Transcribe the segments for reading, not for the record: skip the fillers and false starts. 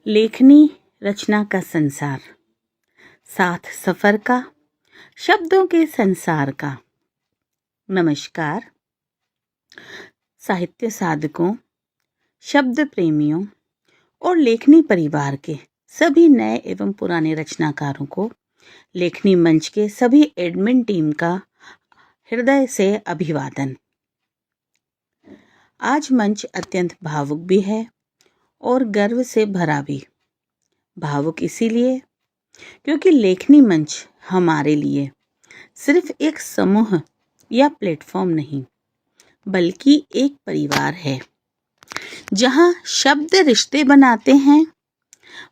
लेखनी रचना का संसार, साथ सफर का, शब्दों के संसार का। नमस्कार साहित्य साधकों, शब्द प्रेमियों और लेखनी परिवार के सभी नए एवं पुराने रचनाकारों को लेखनी मंच के सभी एडमिन टीम का हृदय से अभिवादन। आज मंच अत्यंत भावुक भी है और गर्व से भरा भी। भावुक इसीलिए क्योंकि लेखनी मंच हमारे लिए सिर्फ एक समूह या प्लेटफॉर्म नहीं, बल्कि एक परिवार है जहां शब्द रिश्ते बनाते हैं,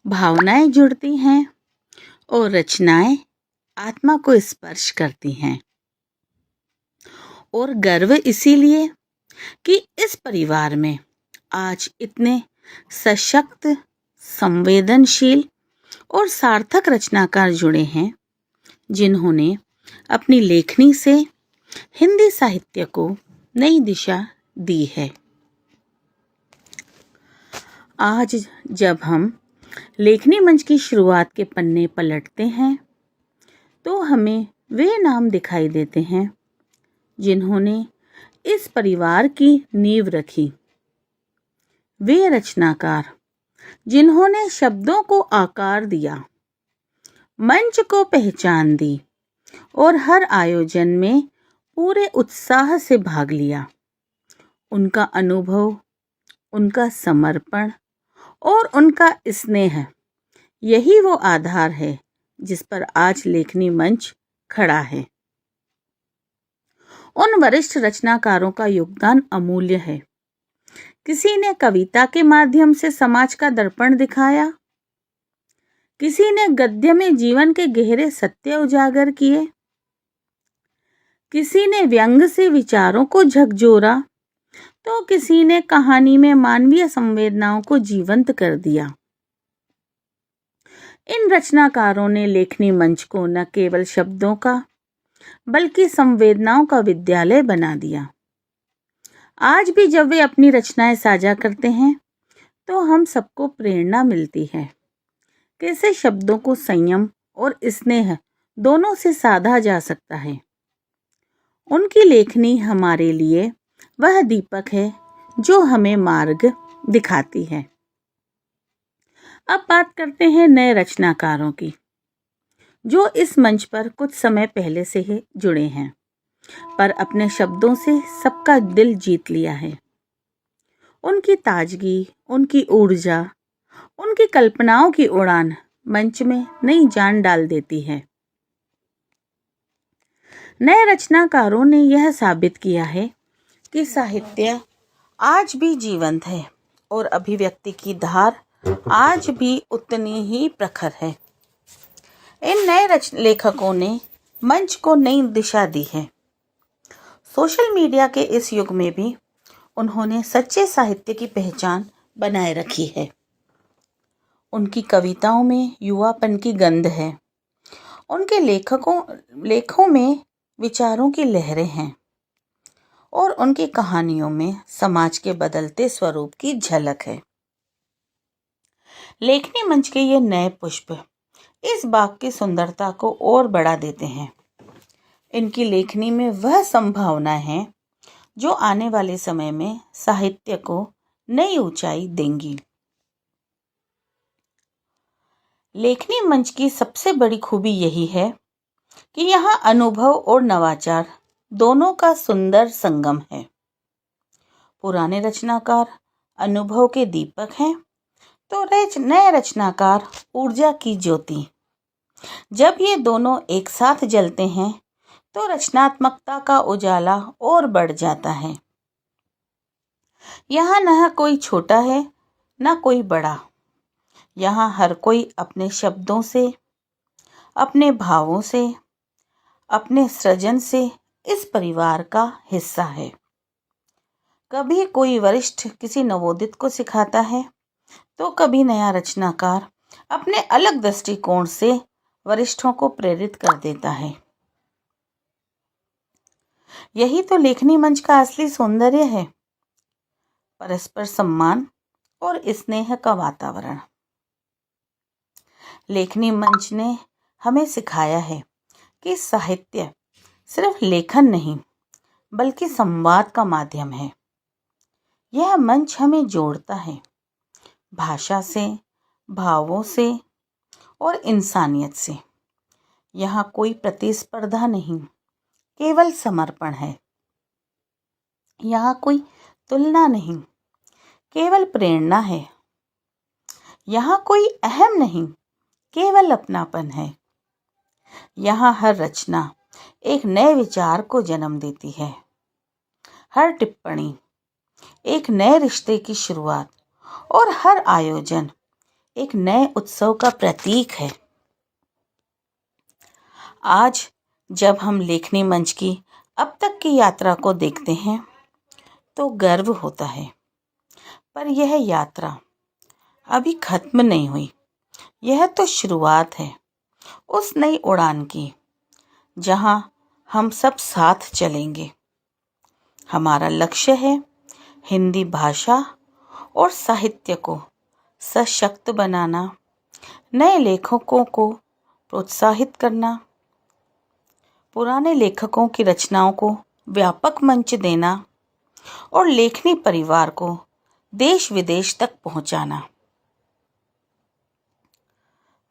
भावनाएं जुड़ती हैं और रचनाएं आत्मा को स्पर्श करती हैं। और गर्व इसीलिए कि इस परिवार में आज इतने सशक्त, संवेदनशील और सार्थक रचनाकार जुड़े हैं, जिन्होंने अपनी लेखनी से हिंदी साहित्य को नई दिशा दी है। आज जब हम लेखनी मंच की शुरुआत के पन्ने पलटते हैं, तो हमें वे नाम दिखाई देते हैं जिन्होंने इस परिवार की नींव रखी। वे रचनाकार जिन्होंने शब्दों को आकार दिया, मंच को पहचान दी और हर आयोजन में पूरे उत्साह से भाग लिया। उनका अनुभव, उनका समर्पण और उनका स्नेह, यही वो आधार है जिस पर आज लेखनी मंच खड़ा है। उन वरिष्ठ रचनाकारों का योगदान अमूल्य है। किसी ने कविता के माध्यम से समाज का दर्पण दिखाया, किसी ने गद्य में जीवन के गहरे सत्य उजागर किए, किसी ने व्यंग से विचारों को झकझोरा, तो किसी ने कहानी में मानवीय संवेदनाओं को जीवंत कर दिया। इन रचनाकारों ने लेखनी मंच को न केवल शब्दों का बल्कि संवेदनाओं का विद्यालय बना दिया। आज भी जब वे अपनी रचनाएं साझा करते हैं, तो हम सबको प्रेरणा मिलती है। कैसे शब्दों को संयम और स्नेह दोनों से साधा जा सकता है। उनकी लेखनी हमारे लिए वह दीपक है जो हमें मार्ग दिखाती है। अब बात करते हैं नए रचनाकारों की, जो इस मंच पर कुछ समय पहले से ही जुड़े हैं, पर अपने शब्दों से सबका दिल जीत लिया है। उनकी ताजगी, उनकी ऊर्जा, उनकी कल्पनाओं की उड़ान मंच में नई जान डाल देती है। नए रचनाकारों ने यह साबित किया है कि साहित्य आज भी जीवंत है और अभिव्यक्ति की धार आज भी उतनी ही प्रखर है। इन नए लेखकों ने मंच को नई दिशा दी है। सोशल मीडिया के इस युग में भी उन्होंने सच्चे साहित्य की पहचान बनाए रखी है। उनकी कविताओं में युवापन की गंध है। उनके लेखों में विचारों की लहरें हैं और उनकी कहानियों में समाज के बदलते स्वरूप की झलक है। लेखनी मंच के ये नए पुष्प इस बाग की सुंदरता को और बढ़ा देते हैं। इनकी लेखनी में वह संभावना है जो आने वाले समय में साहित्य को नई ऊंचाई देंगी। लेखनी मंच की सबसे बड़ी खूबी यही है कि यहाँ अनुभव और नवाचार दोनों का सुंदर संगम है। पुराने रचनाकार अनुभव के दीपक हैं, तो नए रचनाकार ऊर्जा की ज्योति। जब ये दोनों एक साथ जलते हैं, तो रचनात्मकता का उजाला और बढ़ जाता है। यहाँ न कोई छोटा है, न कोई बड़ा। यहाँ हर कोई अपने शब्दों से, अपने भावों से, अपने सृजन से इस परिवार का हिस्सा है। कभी कोई वरिष्ठ किसी नवोदित को सिखाता है, तो कभी नया रचनाकार अपने अलग दृष्टिकोण से वरिष्ठों को प्रेरित कर देता है। यही तो लेखनी मंच का असली सौंदर्य है, परस्पर सम्मान और स्नेह का वातावरण। लेखनी मंच ने हमें सिखाया है कि साहित्य सिर्फ लेखन नहीं बल्कि संवाद का माध्यम है। यह मंच हमें जोड़ता है भाषा से, भावों से और इंसानियत से। यहाँ कोई प्रतिस्पर्धा नहीं, केवल समर्पण है। यहाँ कोई तुलना नहीं, केवल प्रेरणा है। यहाँ कोई अहम नहीं, केवल अपनापन है। यहाँ हर रचना एक नए विचार को जन्म देती है। हर टिप्पणी एक नए रिश्ते की शुरुआत और हर आयोजन एक नए उत्सव का प्रतीक है। आज जब हम लेखनी मंच की अब तक की यात्रा को देखते हैं तो गर्व होता है, पर यह यात्रा अभी खत्म नहीं हुई। यह तो शुरुआत है उस नई उड़ान की जहां हम सब साथ चलेंगे। हमारा लक्ष्य है हिंदी भाषा और साहित्य को सशक्त बनाना, नए लेखकों को प्रोत्साहित करना, पुराने लेखकों की रचनाओं को व्यापक मंच देना और लेखनी परिवार को देश विदेश तक पहुंचाना।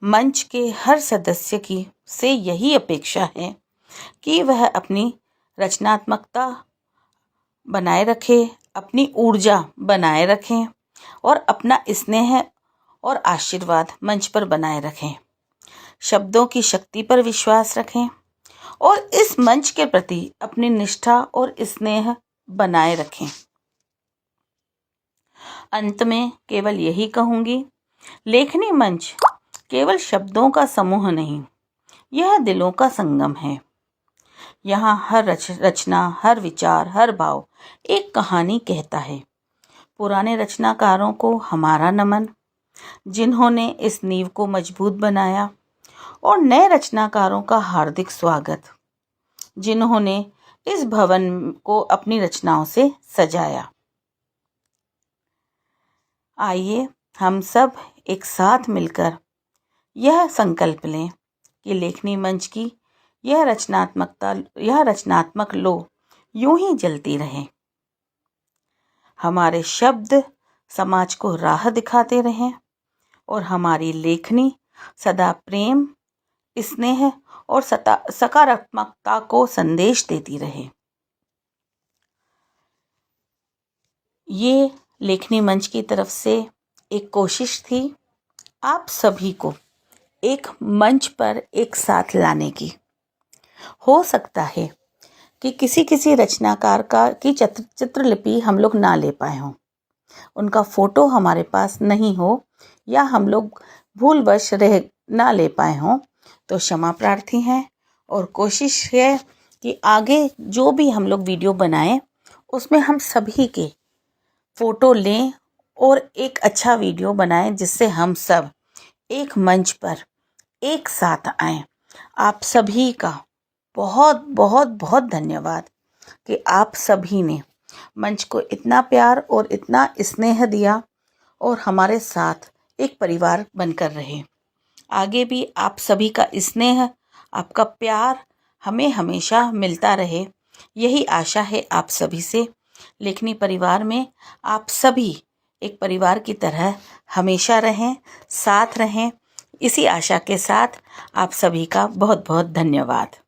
मंच के हर सदस्य की से यही अपेक्षा है कि वह अपनी रचनात्मकता बनाए रखे, अपनी ऊर्जा बनाए रखें और अपना स्नेह और आशीर्वाद मंच पर बनाए रखें। शब्दों की शक्ति पर विश्वास रखें और इस मंच के प्रति अपनी निष्ठा और स्नेह बनाए रखें। अंत में केवल यही कहूंगी, लेखनी मंच केवल शब्दों का समूह नहीं, यह दिलों का संगम है। यहाँ हर रचना, हर विचार, हर भाव एक कहानी कहता है। पुराने रचनाकारों को हमारा नमन, जिन्होंने इस नींव को मजबूत बनाया, और नए रचनाकारों का हार्दिक स्वागत, जिन्होंने इस भवन को अपनी रचनाओं से सजाया। आइए हम सब एक साथ मिलकर यह संकल्प लें कि लेखनी मंच की यह रचनात्मक लो यूं ही जलती रहे। हमारे शब्द समाज को राह दिखाते रहें और हमारी लेखनी सदा प्रेम, स्नेह और सकारात्मकता को संदेश देती रहे। ये लेखनी मंच की तरफ से एक कोशिश थी आप सभी को एक मंच पर एक साथ लाने की। हो सकता है कि किसी रचनाकार की चित्रलिपि हम लोग ना ले पाए हों, उनका फोटो हमारे पास नहीं हो, या हम लोग भूलवश ना ले पाए हों, तो क्षमा प्रार्थी हैं। और कोशिश है कि आगे जो भी हम लोग वीडियो बनाएं उसमें हम सभी के फोटो लें और एक अच्छा वीडियो बनाएं, जिससे हम सब एक मंच पर एक साथ आएं। आप सभी का बहुत बहुत बहुत धन्यवाद कि आप सभी ने मंच को इतना प्यार और इतना स्नेह दिया और हमारे साथ एक परिवार बनकर रहे। आगे भी आप सभी का स्नेह, आपका प्यार हमें हमेशा मिलता रहे, यही आशा है आप सभी से। लेखनी परिवार में आप सभी एक परिवार की तरह हमेशा रहें, साथ रहें। इसी आशा के साथ आप सभी का बहुत बहुत धन्यवाद।